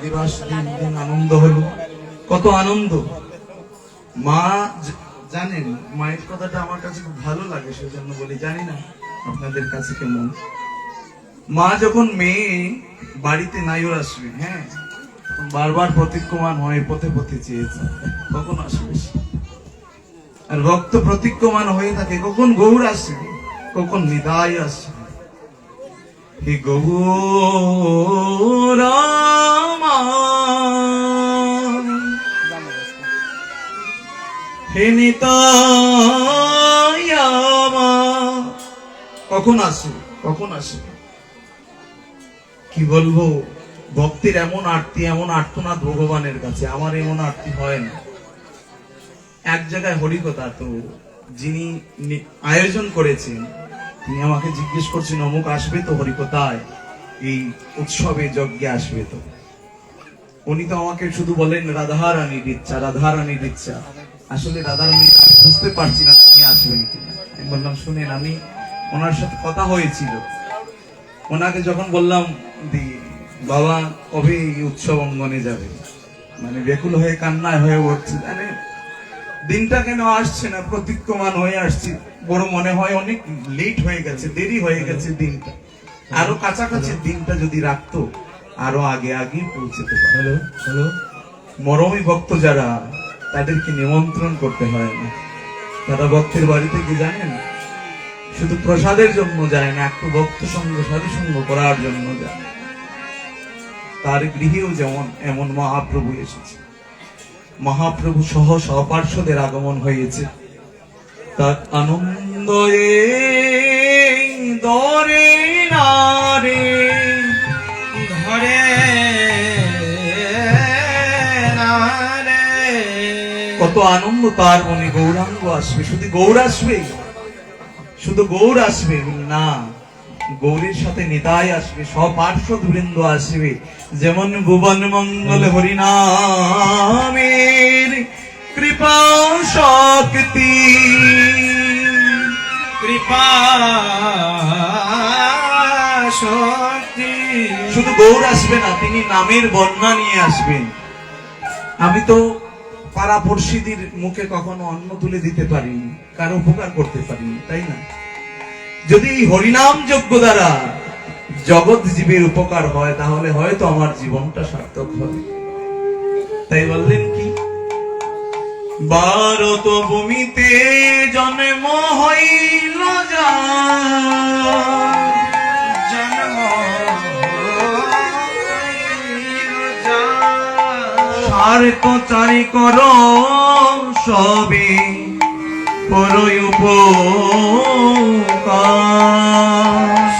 দিবস দিন দিন আনন্দ হলো, কত আনন্দ। মা জানেন, মায়ের কথাটা আমার কাছে খুব ভালো লাগে, সেজন্য বলি। জানি না আপনাদের কাছে কেমন। মা যখন মেয়ে বাড়িতে নাইর আসবে, হ্যাঁ, বারবার প্রতীক্ষমান হয়ে পথে পথে চেয়েছে কখন আসবে। আর ভক্ত প্রতীক্ষমান হয়ে থাকে কখন গৌর আসবে, কখন নিতাই আসবে। হে গৌর হে নিতাই কখন আসবে, কখন আসবে। কি বলবো, ভক্তির এমন আরতি, এমন আর্তনাদ ভগবানের কাছে। আমার এমন আরতি হয় না। এক জায়গায় হরিকথা, তো যিনি আয়োজন করেছেন তিনি আমাকে জিজ্ঞেস করছেন, অমুক আসবে তো হরিকথায়, এই উৎসবে যজ্ঞে আসবে তো। উনি তো আমাকে শুধু বলেন রাধারানীর ইচ্ছা, রাধারানীর ইচ্ছা। আসলে রাধারানী আমি বুঝতে পারছি না তিনি আসবেন কিনা। আমি বললাম, শুনেন, আমি ওনার সাথে কথা হয়েছিল। ওনাকে যখন বললাম বাবা কবে এই উৎসব অঙ্গনে যাবে, মানে বেকুল হয়ে কান্নায় হয়ে উঠছে, জানে দিনটা কেন আসছে না, প্রতীক্ষমান হয়ে আসছি। বড় মনে হয় অনেক লেট হয়ে গেছে, দেরি হয়ে গেছে দিনটা। আরো কাছাকাছি দিনটা যদি রাখতো, আরো আগে আগে পৌঁছতে পারে। মরমী ভক্ত যারা, তাদেরকে নিমন্ত্রণ করতে হয় না। তারা ভক্তের বাড়িতে কি জানেন, শুধু প্রসাদের জন্য যায় না, একটু ভক্ত সঙ্গ সাধু সঙ্গ করার জন্য যায়। তার গৃহেও যেমন এমন মহাপ্রভু এসেছে, মহাপ্রভু সহ সহপার্শ্বদের আগমন হয়েছে। তার আনন্দ দরে নারে ঘরে নারে, কত আনন্দ তার মনে। গৌরাঙ্গ আসবে, শুধু গৌর আসবে, শুধু গৌর আসবে না, গৌরের সাথে নিতাই আসবে, সব পার্শ্বদ বৃন্দ আসবে। যেমন ভুবন মঙ্গল হরিনামের কৃপা শক্তি, কৃপা শক্তি। শুধু গৌর আসবে না, তিনি নামের বর্ণনা নিয়ে আসবেন। আমি তো পাড়া পড়শিদের মুখে কখনো অন্ন তুলে দিতে পারিনি, কারো উপকার করতে পারিনি, তাই না? যদি এই হরিনাম যজ্ঞ দ্বারা জগৎ জীবের উপকার হয়, তাহলে হয়তো আমার জীবনটা সার্থক হবে। তাই বললেন কি, ভারত ভূমিতে জন্ম হইল জন্ম সার্থ চারি কর সবে পরই উপকার,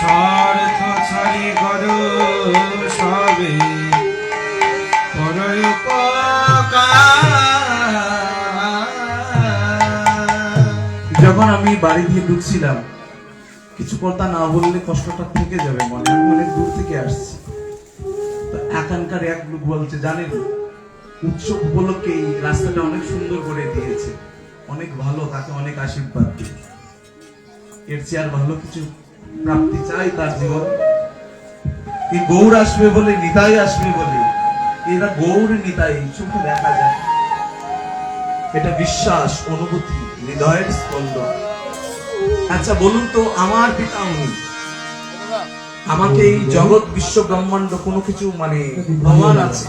স্বার্থ ছাড়ি করো সবে পরই উপকার। যখন আমি বাড়ি দিয়ে ঢুকছিলাম, কিছু কথা না বললে কষ্টটা থেকে যাবে মনে। আমি অনেক দূর থেকে আসছি। এখানকার এক লোক বলছে, জানেন উৎসব উপলক্ষে এই রাস্তাটা অনেক সুন্দর করে দিয়েছে, অনেক ভালো, তাকে অনেক আশীর্বাদ দিই। এর চেয়ে আর ভালো কিছু প্রাপ্তি চাই তার জীবন। এই গৌর আসবে বলে, নিতাই আসবে বলে, এরা গৌর নিতাই চোখে দেখা যায়। এটা বিশ্বাস, অনুভূতি, হৃদয়ের স্পন্দন। আচ্ছা বলুন তো, আমার পিতা উনি, আমাকে এই জগৎ বিশ্ব ব্রহ্মাণ্ড কোনো কিছু মানে প্রমাণ আছে,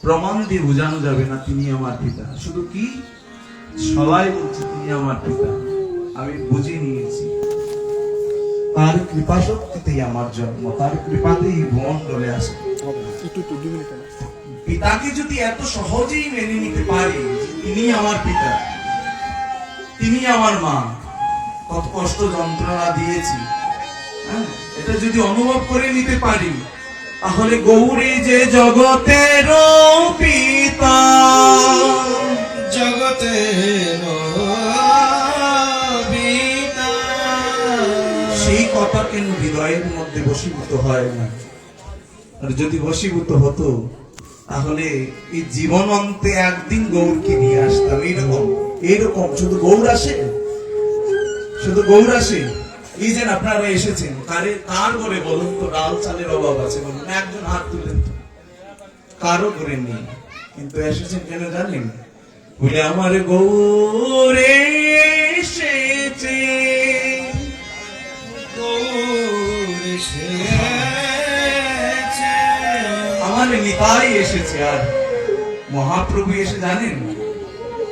প্রমাণ দিয়ে বোঝানো যাবে না তিনি আমার পিতা। শুধু কি, সবাই বলছে তিনি আমার পিতা, আমি বুঝে নিয়েছি। তার কৃপা শক্তিতেই আমার জন্ম, তার কৃপাতেই ভূমণ্ডলে আসে। পিতাকে যদি এত সহজেই মেনে নিতে পারি, তিনি আমার পিতা, তিনি আমার মা, কত কষ্ট যন্ত্রণা দিয়েছি, এটা যদি অনুভব করে নিতে পারি, তাহলে গৌরী যে জগতের পিতা, জগতের পিতা, সেই কথা কেন হৃদয়ের মধ্যে বশীভূত হয় না? আর যদি বশীভূত হতো, তাহলে এই জীবন অন্তে একদিন গৌরকে নিয়ে আসতাম। এইরকম এইরকম শুধু গৌর আসে, শুধু গৌর আসে। এই যে আপনারা এসেছেন, কার ঘরে বলুন তো ডাল চালের অভাব আছে? বলুন, একজন হাত তুলেন তো। কারো করেননি, কিন্তু এসেছেন কেন জানেন? বলে আমার গৌরে এসেছে, গৌর এসেছে, আমার নিতাই এসেছে। আর মহাপ্রভু এসে জানেন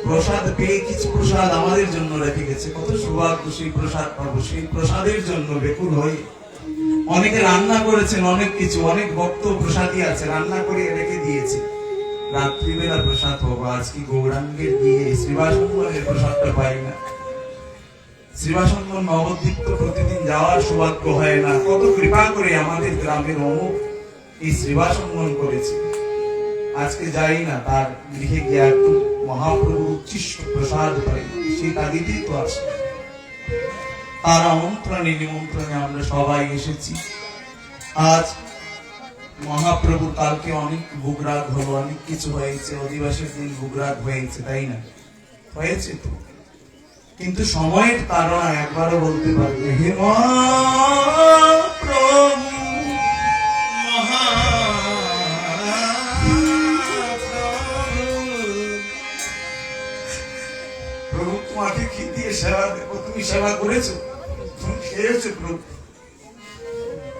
প্রসাদ পেয়ে কিছু প্রসাদ আমাদের জন্য রেখে গেছে। কত সৌভাগ্য সেই প্রসাদ পাবো, সেই প্রসাদের জন্য বেকুল হয়ে অনেকে রান্না করেছেন, অনেক কিছু, অনেক ভক্ত প্রসাদই আছে রান্না করে রেখে দিয়েছে। রাত্রিবেলা প্রসাদ পাবো, আজকে গৌরাঙ্গের দিয়ে শ্রীবাসঙ্গনের প্রসাদটা পাই না। শ্রীবাসঙ্গন নবদ্বীপ তো প্রতিদিন যাওয়ার সৌভাগ্য হয় না। কত কৃপা করে আমাদের গ্রামের অমুক এই শ্রীবাসঙ্গন করেছে, আজকে যাই না তার গৃহে গিয়ে একটু মহাপ্রভু উচ্ছিষ্ট প্রসাদ পাই, সেই তাগিদেই তো আসে। তার আমন্ত্রণে নিমন্ত্রণে আমরা সবাই এসেছি। আজ মহাপ্রভুর কালকে অনেক ভোগরাগ হলো, অনেক কিছু হয়েছে, অধিবাসের দিন ভোগরাগ হয়েছে, তাই না? হয়েছে তো, কিন্তু সময়ের কারণ একবারও বলতে পারবে হে মহাপ্রভু, প্রভু তোমাকে কি দিয়ে সেবা দেবো? তুমি সেবা করেছো, তুমি খেয়েছো প্রভু।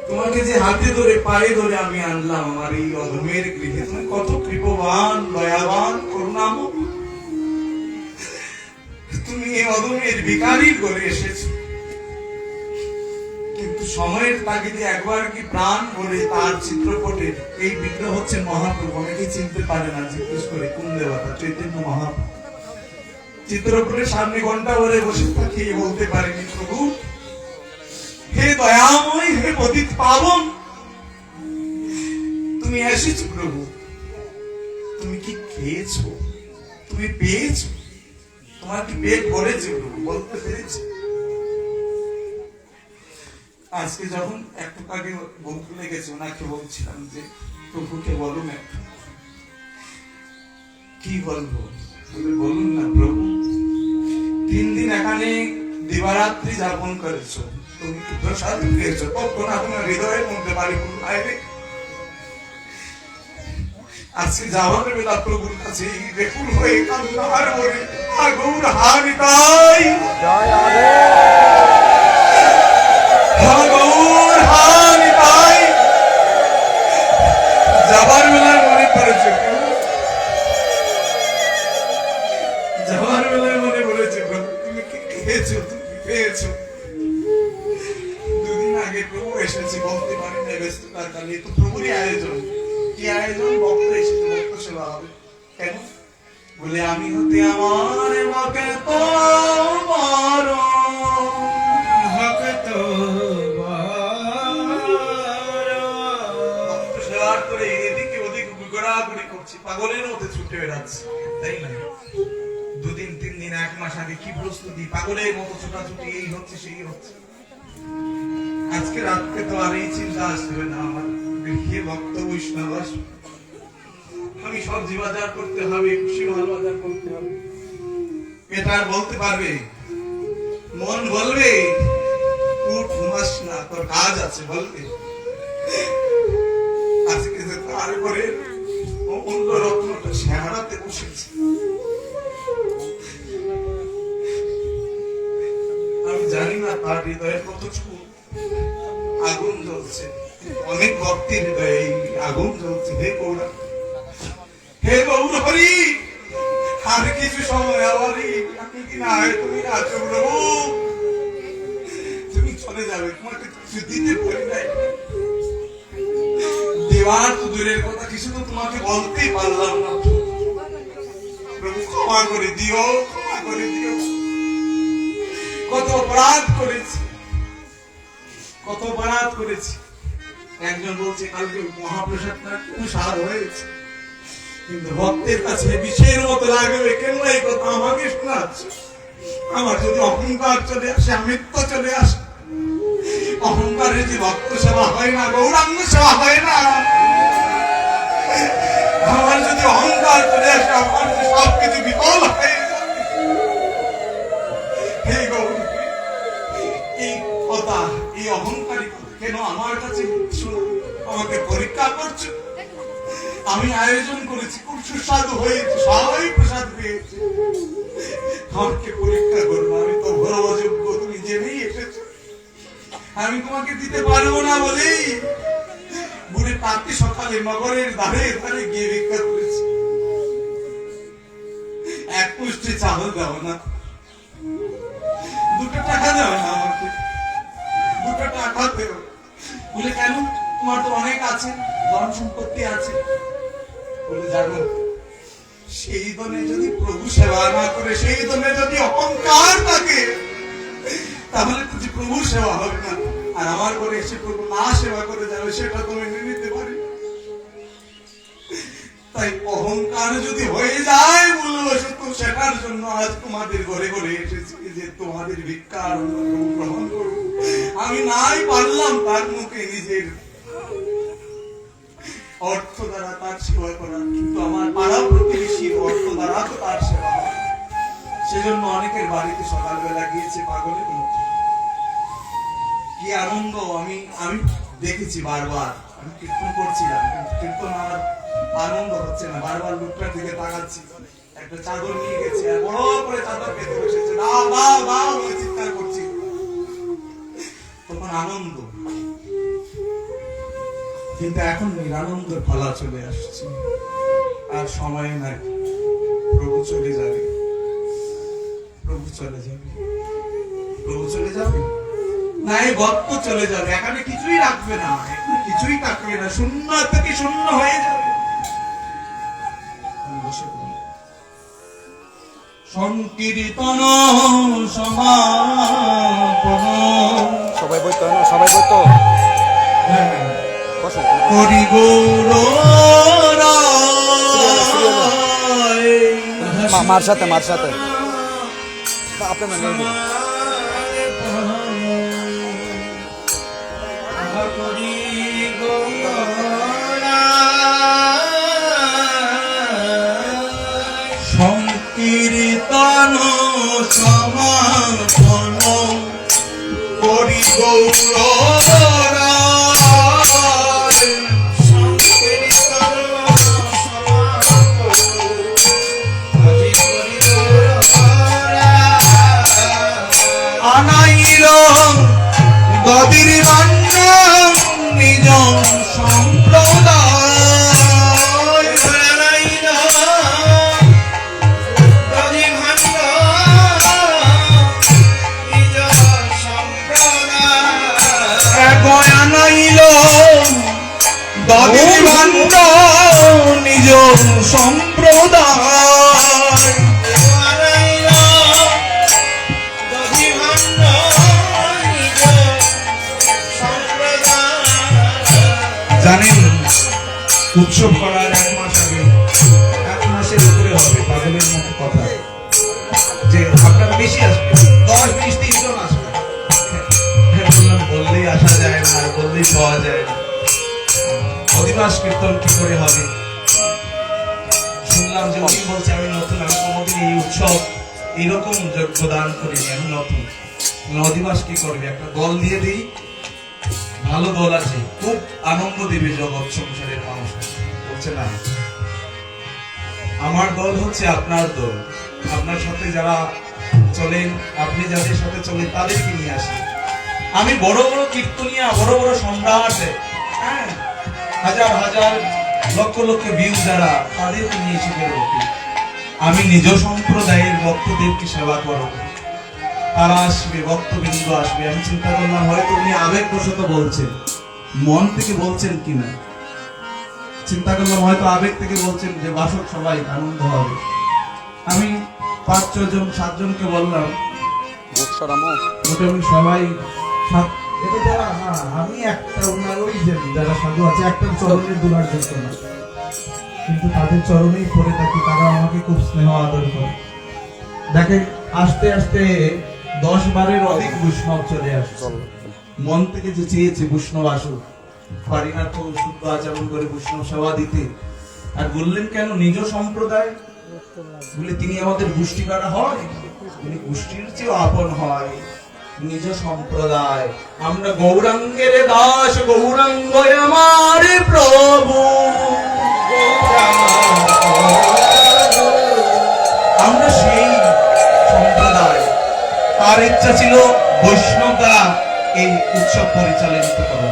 তোমাকে যে হাতে ধরে পায়ে ধরে আমি আনলাম আমার এই অধমের গৃহে, তুমি কত কৃপবান, দয়াবান, করুণাময়। তুমি এই অধমের ভিখারির ঘরে এসেছো, কিন্তু সময়ের তাগিদে একবার কি প্রাণ ভরে তার চিত্রপটের এই বিগ্রহ হচ্ছে মহাপ্রভু। অনেকে চিনতে পারে না, জিজ্ঞেস করে কোন দেবতা? চৈতন্য মহাপ্রভু। চিত্রপটের সামনে ঘন্টা ভরে বসে থাকি, বলতে পারেনি প্রভু হে দয়াময়, হে পতিত পাবন, তুমি এসেছো প্রভু। তুমি কি খেয়েছো? তুমি পেয়েছো? তোমার কি পেট ভরেছে প্রভু? বলতে পেরেছি। আজকে যখন একটু আগে বলতে লেগেছে, ওনাকে বলছিলাম যে প্রভুকে বলুন একটু, কি বলবো? বলুন না প্রভু, 3 দিন এখানে দিবারাত্রি যাপন করেছো, তুমি কি প্রসাদ পেয়েছো? কখন আপনার হৃদয়ের মধ্যে বাড়ি আইবে? আজকে যাওয়ার বেলা প্রভুর কাছে বেকুল হয়ে কান্নার মরে আগুন হারিতাই আগুন হারিতাই যাবার বেলায় মনে পড়েছে, যাওয়ার বেলায় মনে পড়েছে প্রভু তুমি কি খেয়েছো, তুমি পেয়েছো। 2 দিন আগে প্রভু এসেছে, বলতে পারি না ব্যস্ততার কালে, তো প্রভুরই আয়োজন। কি আয়োজন? ভক্ত এসেছে, ভক্ত সেবা হবে। কেন? বলে আমি হতে আমার মাকে তো বড় ভক্ত ভক্ত সেবার করে এদিকে ওদিকে ঘোরাঘুরি করছি, পাগলের মধ্যে ছুটে বেড়াচ্ছি, তাই না? 2 দিন 3 দিন 1 মাস আগে কি প্রস্তুতি, পাগলের মতো ছোটাছুটি, এই হচ্ছে সেই হচ্ছে। আজকে রাতকে তো আর এই চিন্তা আসবে না আমার, গৃহে ভক্ত বৈষ্ণব আসবে, আমি সবজি বাজার করতে হবে, খুশি মাল বাজার করতে হবে। এটা আর বলতে পারবে? মন বলবে উঠ, ঘুমাস না, তোর কাজ আছে, বলবে। আজকে যে তার ঘরে অমূল্য রত্নটা সে হারাতে বসেছে, আমি জানি না তার হৃদয়ে কতটুকু আগুন জ্বলছে। অনেক ভক্তের হৃদয়ে এই আগুন জ্বলছে। হে গৌরা, হে গৌর হরি, আর কিছু সময় আমারই না হয়, তুমি না আছো প্রভু, তুমি চলে যাবে, তোমাকে কিছু দিতে পারি নাই। দেওয়ার তো দূরের কথা, কিছু তো তোমাকে বলতেই পারলাম না। প্রভু ক্ষমা করে দিও, ক্ষমা করে দিও। কত অপরাধ করেছি, কত অপরাধ করেছি। একজন বলছে কালকে মহাপ্রসাদটা খুব স্বাদ হয়েছে, কিন্তু ভক্তের কাছে বিষের মতো লাগবে। কেন এই কথা আমাকে শোনাচ্ছে? আমার যদি অহংকার চলে আসে, আমিত্ব চলে আসে, অহংকারে যে ভক্ত সেবা হয় না, গৌরাঙ্গ সেবা হয় না। আমার যদি অহংকার চলে আসে, আমার যে সবকিছু বিফল হয়ে যাবে। হে গৌর, এই কথা, এই অহংকারী কথা কেন আমার কাছে শুনো? আমাকে পরীক্ষা করছো? আমি আয়োজন করেছি, খুব সুস্বাদু হয়েছে, সবাই প্রসাদ পেয়েছে। আমাকে পরীক্ষা করবো, আমি তো বড় অযোগ্য, তুমি জেনেই এসেছো। আমি তোমাকে দিতে পারবো না বলেই বুড়ে কাটতে সকালে নগরের ধারে ধারে গিয়ে ভিক্ষা করেছি। এক মুষ্টি চাল দাও না, 2 টাকা দাও না আমাকে, 2 টাকা দেও। বলে কেন, তোমার তো অনেক আছে, ধন সম্পত্তি আছে। বলে জানো, সেই দনে যদি প্রভু সেবা না করে, সেই দনে যদি অহংকার থাকে, তাহলে তো যে প্রভু সেবা হবে না। আর আমার ঘরে এসে প্রভু না সেবা করে যাবে, সেটা তো মেনে নিতে পারি। তাই অহংকার যদি হয়ে যায় মূল্যবশত, সেটার জন্য আজ তোমাদের ঘরে ঘরে এসেছি, যে তোমাদের ভিক্ষা গ্রহণ করব। আমি নাই পারলাম তার মুখে নিজের অর্থ দ্বারা তার সেবা করার, কিন্তু আমার পাড়া প্রতিবেশীর অর্থ দ্বারা তো তার সেবা হয়। সেজন্য অনেকের বাড়িতে সকালবেলা গিয়েছে পাগলের মতো। কি আনন্দ আমি আমি দেখেছি বারবার। আমি কীর্তন করছিলাম, কিন্তু কীর্তন আমার আনন্দ হচ্ছে না, বারবার লোকটার দিকে তাকাচ্ছি। একটা চাদর নিয়ে গেছে, আর বড় করে চাদর পেতে বসেছে, দাও দাও দাও বলে চিৎকার করছি। তখন আনন্দ, কিন্তু এখন নিরানন্দের ফলা চলে আসছে। আর সময় নাই, প্রভু চলে যাবে, প্রভু চলে যাবে, প্রভু চলে যাবে না, এই ভক্ত চলে যাবে। এখানে কিছুই রাখবে না, এখন কিছুই থাকবে না, শূন্য থেকে শূন্য হয়ে যাবে। বসে পড়ুন। সংকীর্তন সমাপন, সবাই বইতো না, সবাই বইতো হরি গৌর মার সাথে আপনার নেই সংকীর্তন সমাপন হরি গৌর আনাইল গদির বান্য নিজ সম্প্রদায়, আনাইল গদির বান্য নিজ সম্প্রদায়, আনাইল গদির বান্য নিজ সম্প্রদায়। জানেন, উৎসব করার 1 মাস আগে, 1 মাসের উপরে হবে, পাগলের মতো কথা, যে আপনারা বেশি আসবেন, 10, 20, 30 জন আসবেন। বললাম বললেই আসা যায় না, আর বললেই পাওয়া যায় না। অধিবাস কীর্তন কি করে হবে? শুনলাম যে উনি বলছে আমি নতুন, আমি কোনোদিন এই উৎসব এইরকম যোগদান করিনি, আমি নতুন। অধিবাস কি করবে? একটা দল দিয়ে দিই, ভালো দল আছে, খুব আনন্দ দিবে জগৎ সংসারের মানুষ। বলছে না, আমার দল হচ্ছে আপনার দল, আপনার সাথে যারা চলেন, আপনি যাদের সাথে চলেন তাদেরকে নিয়ে আসি। আমি বড় বড় কীর্তনিয়া, বড় বড় সম্রাট, হ্যাঁ, হাজার হাজার লক্ষ লক্ষ ভিউ যারা, তাদেরকে নিয়ে এসে বেরোবো। আমি নিজ সম্প্রদায়ের ভক্তদেরকে সেবা করবো, তারা আসবে, ভক্তবৃন্দ আসবে। আমি চিন্তা করলাম হয়তো উনি আবেগবশত বলছেন, মন থেকে বলছেন কিনা। চিন্তা করলাম হয়তো আবেগ থেকে বলছেন যে বাসক সবাই আনন্দ হবে। আমি 5, 6 জন 7 জনকে বললাম, মোটামুটি সবাই আমি একটা ওনার ওই যারা সাধু আছে, একটা চরণের দুলার যোগ্য না, কিন্তু তাদের চরণেই পড়ে থাকি, তারা আমাকে খুব স্নেহ আদর করে। দেখেন, আস্তে আস্তে 10-12 অধিক বৈষ্ণব চলে আসছে। মন থেকে যে চেয়েছে বৈষ্ণব আসুক, পারি না তো শুদ্ধ আচরণ করে বৈষ্ণব সেবা দিতে। আর বললেন কেন নিজ সম্প্রদায়? বলে তিনি আমাদের গোষ্ঠী কারা হয়, তিনি গোষ্ঠীর চেয়েও আপন হয়, নিজ সম্প্রদায়। আমরা গৌরাঙ্গের দাস, গৌরাঙ্গ আমার প্রভু। তার ইচ্ছা ছিল বৈষ্ণব দ্বারা এই উৎসব পরিচালিত করা।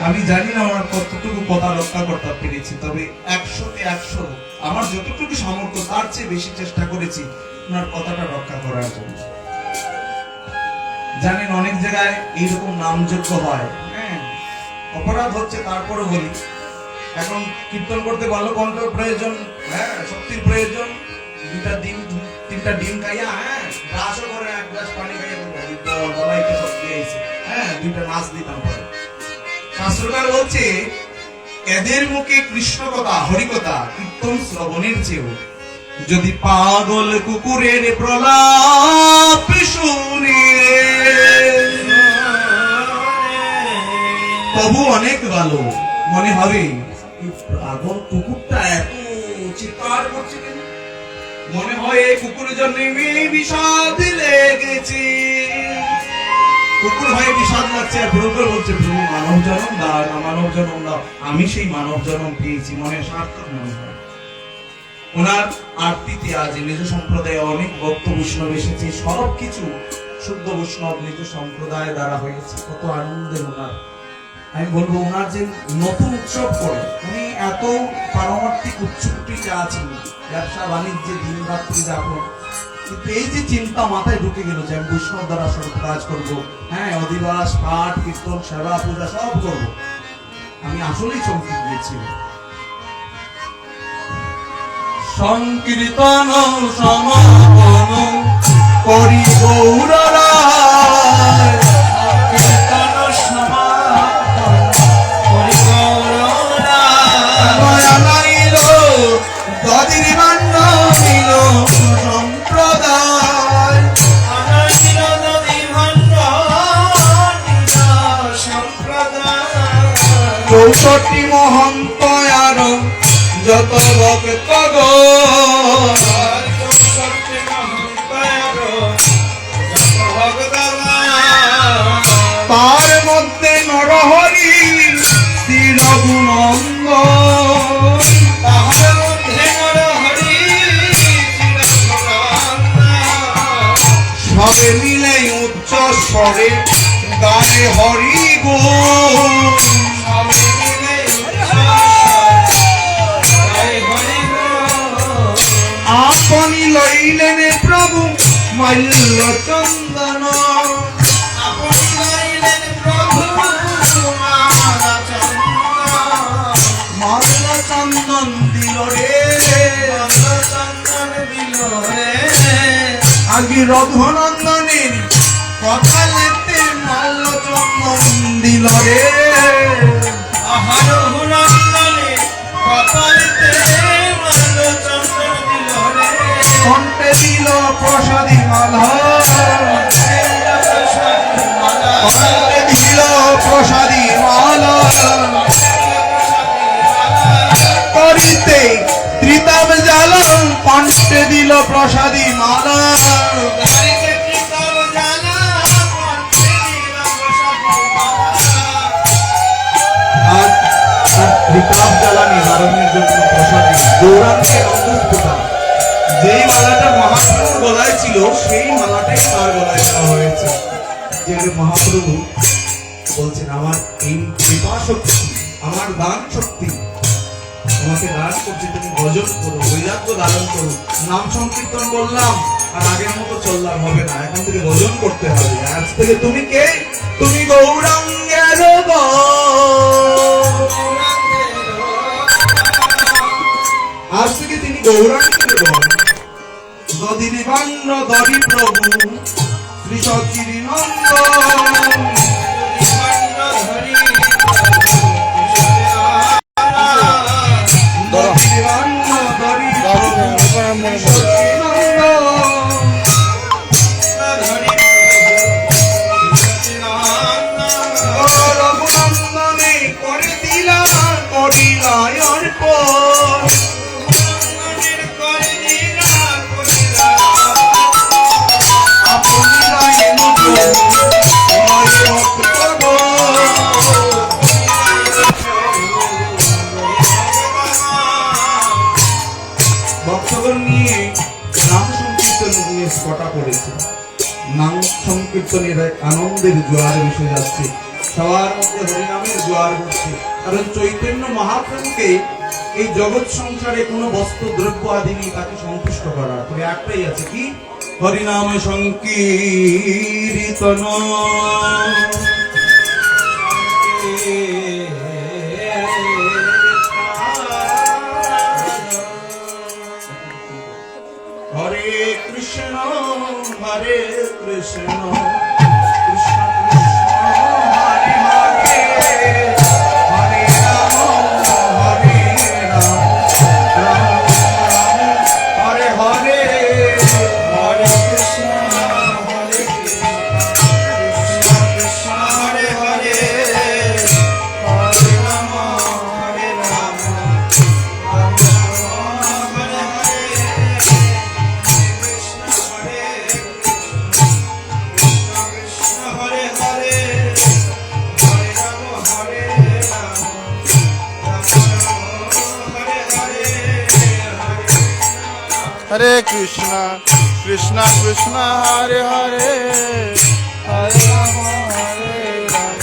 আমি জানি না আমার কতটুকু কথা রক্ষা করতে পেরেছি, তবে 100-তে 100 আমার যতটুকু সামর্থ্য তার চেয়ে বেশি চেষ্টা করেছি ওনার কথাটা রক্ষা করার জন্য। জানেন অনেক জায়গায় এইরকম নামযজ্ঞ হয়, হ্যাঁ অপরাধ হচ্ছে, তারপরে বলি এখন কীর্তন করতে ভালো কণ্ঠ প্রয়োজন, হ্যাঁ শক্তির প্রয়োজন, 2টা ডিম 3টা ডিম খাইয়া, হ্যাঁ গ্লাসও করে 1 গ্লাস পানি খাইয়া গলাইতে শক্তি আইছে, হ্যাঁ 2টা নাচ দিতাম পরে। শাস্ত্রকার বলছে এদের মুখে কৃষ্ণ কথা হরি কথা কীর্তন শ্রবণের চেয়েও যদি পাগল কুকুরের প্রলাপ শুনে তবু অনেক ভালো মনে হবে। এই পাগল কুকুরটা এত চিৎকার করছে কেন? মনে হয় এই কুকুরের জন্য বিষাদ লেগেছে। কুকুর হয়ে বিষাদ লাগছে আর প্রভু বলছে প্রভু মানব জন্ম দাও না, মানব জন্ম দাও। আমি সেই মানব জন্ম পেয়েছি, মনে সার্থক মনে হয়। ওনার আরতিতে আজ নিজ সম্প্রদায়ে অনেক ভক্ত বৈষ্ণব এসেছে, সবকিছু শুদ্ধ বৈষ্ণব নিজ সম্প্রদায় দ্বারা হয়েছে। কত আনন্দের ওনার। আমি বলবো ওনার যে নতুন উৎসব করে উনি এত পারমার্থিক উচ্চকোটিতে আছেন, ব্যবসা বাণিজ্যে দিন রাত্রি যাপন, কিন্তু এই যে চিন্তা মাথায় ঢুকে গেল যে আমি বৈষ্ণব দ্বারা সব কাজ করবো, হ্যাঁ অধিবাস পাঠ কীর্তন সেবা পূজা সব করবো, আমি আসলেই চমকে গিয়েছিলাম। সংকীর্তন সমাপন করি গৌররায়, কীর্তন সমাপন করি গৌররায়, দয়া নাইল দদির বান্ন নিল সম্প্রদায়, আনাইল নদী ভণ্ড নিজ সম্প্রদায়, 64 মহন্ত আর যত ভক্ত গো, তার মধ্যে নরহরি স্থির গুণঙ্গ, তাহার মধ্যে নরহরি সবে মিলে উচ্চ স্বরে গায়ে হরি গুণ, সবে মিলে আপনি লইলেন প্রভু মাল্য চন্দন, আপনি লইলেন প্রভু মালা চন্দন, মাল্য চন্দন দিল রে, মালা চন্দন দিল রে, আগে রঘুনন্দনের কথা লেতে মাল্য চন্দন দিল রে, আহার হুনন্দনে কপালেতে মালা চন্দন দিল রে, কণ্ঠে দিল প্রসাদী মালা, কণ্ঠে দিল প্রসাদী মালা, করিতে ত্রিতাব জ্বালা কণ্ঠে দিল প্রসাদী মালা, আর ত্রিতাব জ্বালা নিবারণের জন্য প্রসাদী গৌরাঙ্গের অঙ্গস্ফুটা, যেই মালাটা মহাপ্রভুর গলায় ছিল সেই মালাটাই তার গলায় দেওয়া হয়েছে। যে মহাপ্রভু বলছেন আমার এই কৃপা শক্তি, আমার দান শক্তি তোমাকে দান করছে, তুমি ভজন করো, বৈরাগ্য ধারণ করো। নাম সংকীর্তন করলাম আর আগের মতো চললাম হবে না, এখন থেকে ভজন করতে হবে। আজ থেকে তুমি কে? তুমি গৌরাঙ্গের গণ। আজ থেকে তিনি গৌরাঙ্গের গণ। দদির বান্ন দরি প্রভু শ্রী সচিরি নন্দন, দদির বান্ন দরি প্রভু শ্রী সচিরি নন্দন, রঘুনন্দনে করে দিলা করিলায় অর্পণ, ভক্তগণ নিয়ে নাম সংকীর্তন নিয়ে কটা পড়েছে। নাম সংকীর্তনের এক আনন্দের জোয়ার ভেসে যাচ্ছে, সবার মধ্যে হরিনামের জোয়ার হচ্ছে। কারণ চৈতন্য মহাপ্রভুকে এই জগৎ সংসারে কোনো বস্তু দ্রব্য আদি নেই তাকে সন্তুষ্ট করার, তবে একটাই আছে, কি? হরিনাম সংকীর্তন। হরে কৃষ্ণ হরে কৃষ্ণ কৃষ্ণ কৃষ্ণ হরে হরে, হরে রাম হরে রাম, রাম রাম হরে হরে। হরে কৃষ্ণ হরে কৃষ্ণ কৃষ্ণ কৃষ্ণ হরে হরে, হরে রাম হরে রাম, রাম রাম হরে হরে, কৃষ্ণ হরে কৃষ্ণ কৃষ্ণ হরে হরে, হরে রাম হরে রাম, রাম রাম হরে হরে, हरे कृष्णा कृष्णा कृष्णा हरे हरे, हरे राम हरे राम,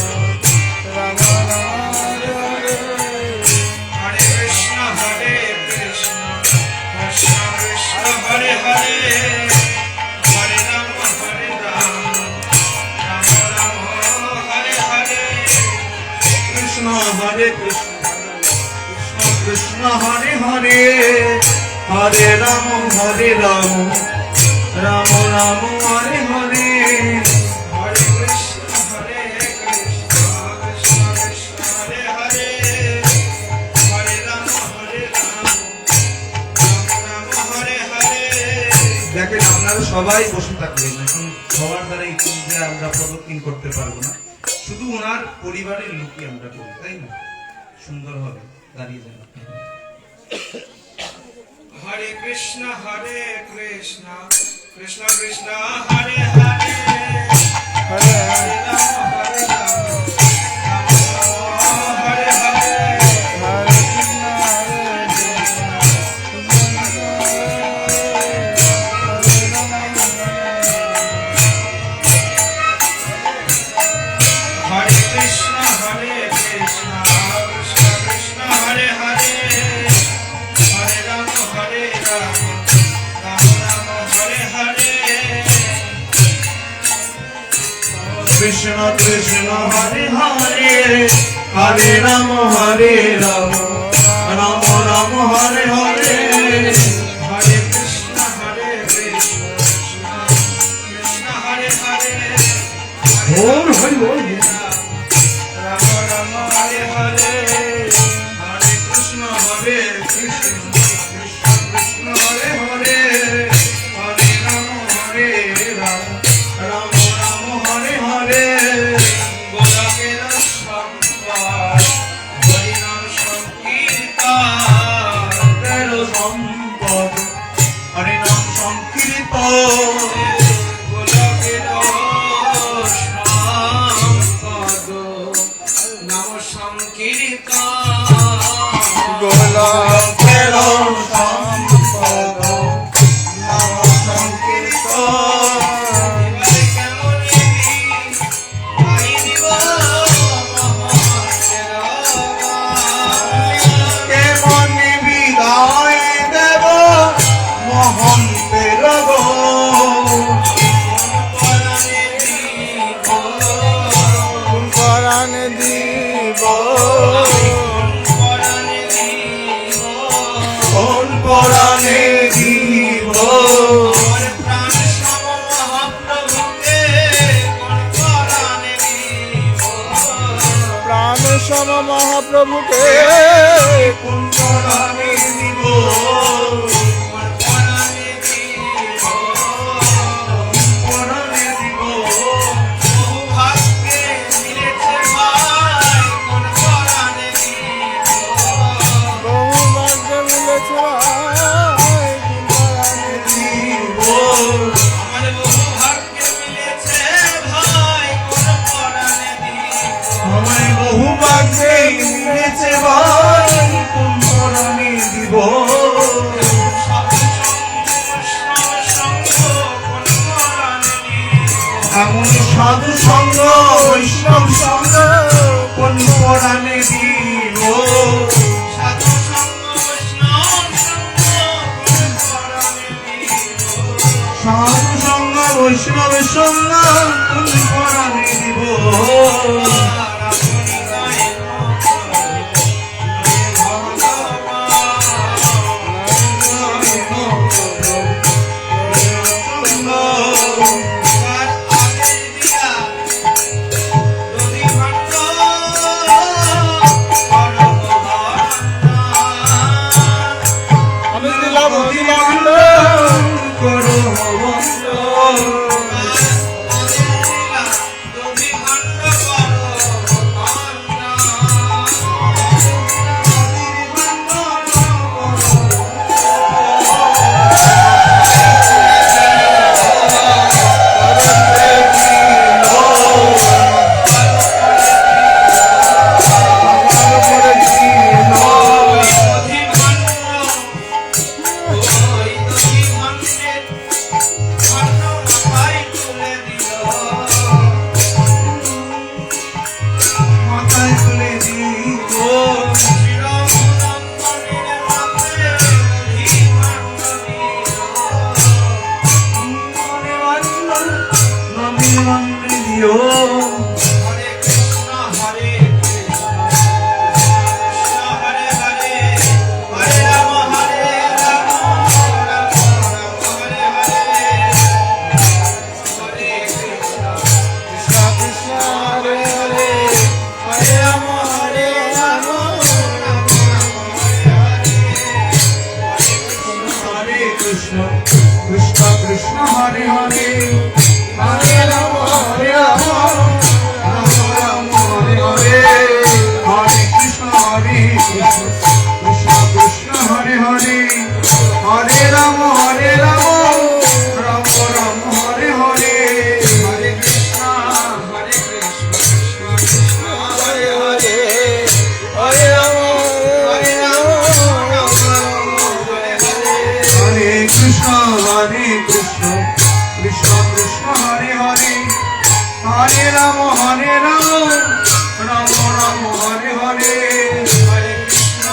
राम राम हरे हरे। हरे कृष्ण कृष्ण कृष्ण हरे हरे, हरे राम राम राम हरे हरे, কৃষ্ণ হরে কৃষ্ণ কৃষ্ণ কৃষ্ণ হরে হরে, হরে রাম রাম, রাম রাম হরে হরে। हरे कृष्ण कृष्ण कृष्ण हरे हरे, हरे राम राम हरे हरे। দেখেন আপনারা সবাই বসে থাকবেন, এখন সবার দ্বারা এই যে আমরা প্রদক্ষিণ করতে পারবো না, শুধু ওনার পরিবারের লোকই আমরা করি, তাই না? সুন্দর হবে, দাঁড়িয়ে যান। हरे कृष्ण कृष्ण कृष्ण कृष्ण हरे हरे, हरे हरे राम राम हरे हरे, हरे कृष्णा हरे कृष्णा हरे राम हरे कृष्ण कृष्ण कृष्ण हरे हरे, हरे राम राम राम हरे हरे, কৃষ্ণ কৃষ্ণ হরে হরে, হরে রাম রাম, রাম রাম হরে হরে। हरे कृष्ण कृष्ण कृष्ण हरे हरे, बोल हरि बोल। राम राम हरे हरे, हरे कृष्ण कृष्ण कृष्ण हरे हरे, हरे राम राम, राम राम हरे हरे। गोलकेर संपद हरिनाम संकीर्तन, তেরো সম্পদ হরে নাম সংকীর্তন, গোলকের সম্পদ নাম সংকীর্তন, गोला তেরো সম্পদ নাম সংকীর্তন। এবারে কেমন নিবি আই দিব মহানের কেমন বিদায় দেব মহন্তের গো, পরাণে দিব, परान दीव পরাণে দিব, কোন সঙ্গ কোন পরাণে দিব সাধু সঙ্গ বৈষ্ণব সঙ্গ কোন পরাণে দিব সাধু সঙ্গ বৈষ্ণবের সঙ্গ কোন পরাণে দিব আমি দিলাম করো বন্ধ মাথায় তুলে দিব মনে বান্ধব নবী মন্দির দিও হরে কৃষ্ণ হরে কৃষ্ণ কৃষ্ণ হরে হরে হরে রাম রাম রাম হরে হরে হরে কৃষ্ণ কৃষ্ণ কৃষ্ণ হরে হরে হরে রাম হরে রাম রাম হরে হরে হরে কৃষ্ণ কৃষ্ণ কৃষ্ণ হরে হরে হরে রাম হরে রাম রাম রাম হরে হরে হরে কৃষ্ণ কৃষ্ণ কৃষ্ণ হরে হরে হরে রাম রাম রাম হরে হরে হরে কৃষ্ণ কৃষ্ণ কৃষ্ণ হরে হরে হরে রাম রাম হরে হরে হরে কৃষ্ণ কৃষ্ণ কৃষ্ণ হরে হরে হরে রাম রাম রাম হরে হরে হরে কৃষ্ণ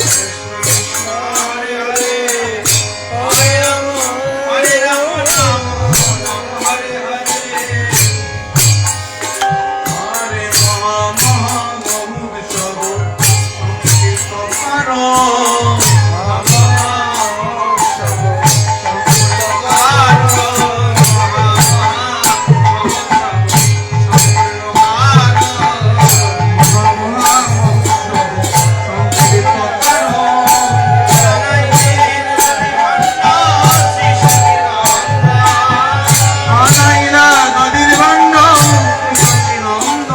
কৃষ্ণ কৃষ্ণ হরে হরে হরে রাম রাম হরে হরে হরে মহামহুদ সব সংকীর্ত করো আনাইলা নদীর ভাণ্ড নন্দ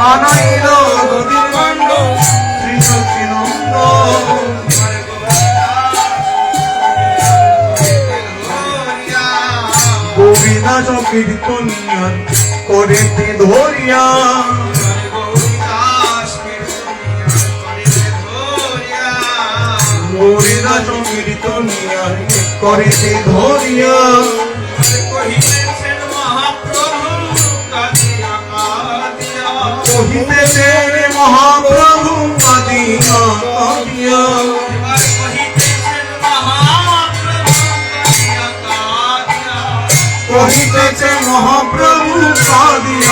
আনাইল নদীর ভাণ্ড শ্রী সচিনন্দ গোবিন্দ কীর্তনিয়ান করেতে ধরিয়া গোবিন্দ কীর্তনিয়ান করেতে ধরিয়া কহিতেছেন মহাপ্রভু কাঁদিয়া কাঁদিয়া কহিতেছে মহাপ্রভু কাঁদিয়া